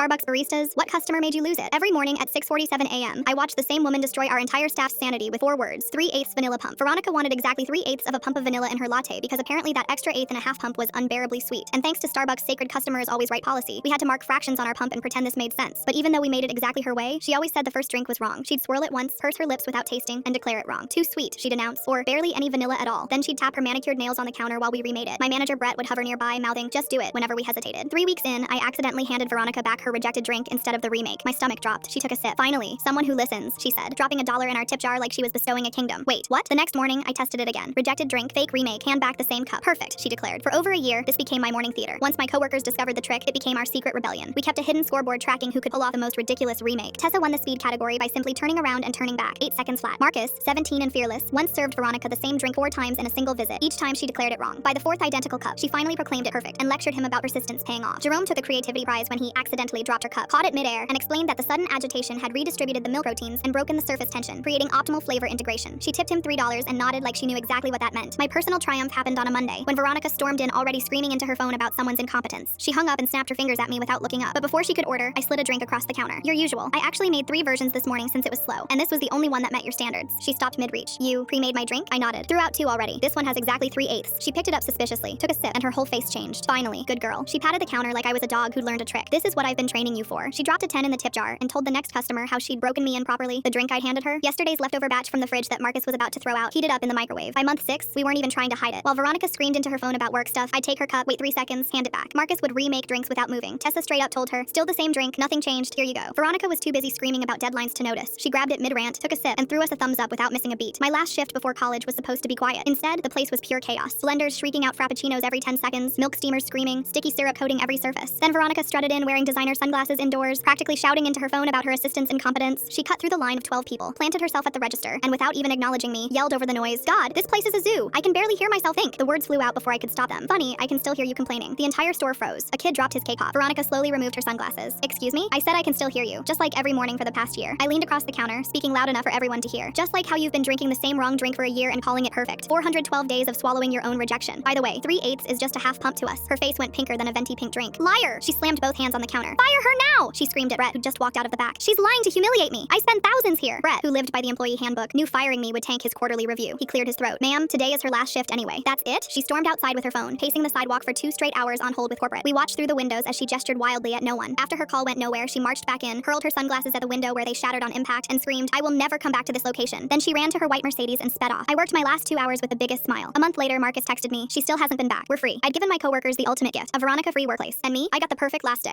Starbucks baristas, what customer made you lose it? Every morning at 6:47 a.m., I watch the same woman destroy our entire staff's sanity with 4 words: 3/8 vanilla pump. Veronica wanted exactly 3/8 of a pump of vanilla in her latte because apparently that extra eighth and a half pump was unbearably sweet. And thanks to Starbucks' sacred customer is always right policy, we had to mark fractions on our pump and pretend this made sense. But even though we made it exactly her way, she always said the first drink was wrong. She'd swirl it once, purse her lips without tasting, and declare it wrong. Too sweet, she'd announce, or barely any vanilla at all. Then she'd tap her manicured nails on the counter while we remade it. My manager Brett would hover nearby, mouthing, "Just do it," whenever we hesitated. 3 weeks in, I accidentally handed Veronica back her rejected drink instead of the remake. My stomach dropped. She took a sip. "Finally, someone who listens," she said, dropping $1 in our tip jar like she was bestowing a kingdom. "Wait, what?" The next morning, I tested it again. Rejected drink, fake remake, hand back the same cup. "Perfect," she declared. For over a year, this became my morning theater. Once my coworkers discovered the trick, it became our secret rebellion. We kept a hidden scoreboard tracking who could pull off the most ridiculous remake. Tessa won the speed category by simply turning around and turning back, 8 seconds flat. Marcus, 17 and fearless, once served Veronica the same drink 4 times in a single visit. Each time she declared it wrong. By the 4th identical cup, she finally proclaimed it perfect and lectured him about persistence paying off. Jerome took the creativity prize when he accidentally dropped her cup, caught it midair, and explained that the sudden agitation had redistributed the milk proteins and broken the surface tension, creating optimal flavor integration. She tipped him $3 and nodded like she knew exactly what that meant. My personal triumph happened on a Monday, when Veronica stormed in already screaming into her phone about someone's incompetence. She hung up and snapped her fingers at me without looking up. But before she could order, I slid a drink across the counter. "Your usual. I actually made 3 versions this morning since it was slow, and this was the only one that met your standards." She stopped mid-reach. "You pre-made my drink?" I nodded. "Threw out 2 already. This one has exactly 3/8. She picked it up suspiciously, took a sip, and her whole face changed. "Finally, good girl." She patted the counter like I was a dog who'd learned a trick. "This is what I've been training you for." She dropped a 10 in the tip jar and told the next customer how she'd broken me improperly. The drink I'd handed her, yesterday's leftover batch from the fridge that Marcus was about to throw out, heated up in the microwave. By month 6, we weren't even trying to hide it. While Veronica screamed into her phone about work stuff, I'd take her cup, wait 3 seconds, hand it back. Marcus would remake drinks without moving. Tessa straight up told her, "Still the same drink, nothing changed, here you go." Veronica was too busy screaming about deadlines to notice. She grabbed it mid-rant, took a sip, and threw us a thumbs up without missing a beat. My last shift before college was supposed to be quiet. Instead, the place was pure chaos. Blenders shrieking out frappuccinos every 10 seconds, milk steamers screaming, sticky syrup coating every surface. Then Veronica strutted in wearing designer sunglasses indoors, practically shouting into her phone about her assistant's incompetence. She cut through the line of 12 people, planted herself at the register, and without even acknowledging me, yelled over the noise, "God, this place is a zoo. I can barely hear myself think." The words flew out before I could stop them. "Funny, I can still hear you complaining." The entire store froze. A kid dropped his K-pop. Veronica slowly removed her sunglasses. "Excuse me? I said I can still hear you, just like every morning for the past year." I leaned across the counter, speaking loud enough for everyone to hear. "Just like how you've been drinking the same wrong drink for a year and calling it perfect. 412 days of swallowing your own rejection. By the way, 3/8 is just a half pump to us." Her face went pinker than a venti pink drink. "Liar!" She slammed both hands on the counter. "Fire her now!" she screamed at Brett, who just walked out of the back. "She's lying to humiliate me. I spent thousands here." Brett, who lived by the employee handbook, knew firing me would tank his quarterly review. He cleared his throat. "Ma'am, today is her last shift anyway." "That's it?" She stormed outside with her phone, pacing the sidewalk for 2 straight hours on hold with corporate. We watched through the windows as she gestured wildly at no one. After her call went nowhere, she marched back in, hurled her sunglasses at the window where they shattered on impact, and screamed, "I will never come back to this location." Then she ran to her white Mercedes and sped off. I worked my last 2 hours with the biggest smile. A month later, Marcus texted me, "She still hasn't been back. We're free." I'd given my coworkers the ultimate gift, a Veronica-free workplace. And me, I got the perfect last day.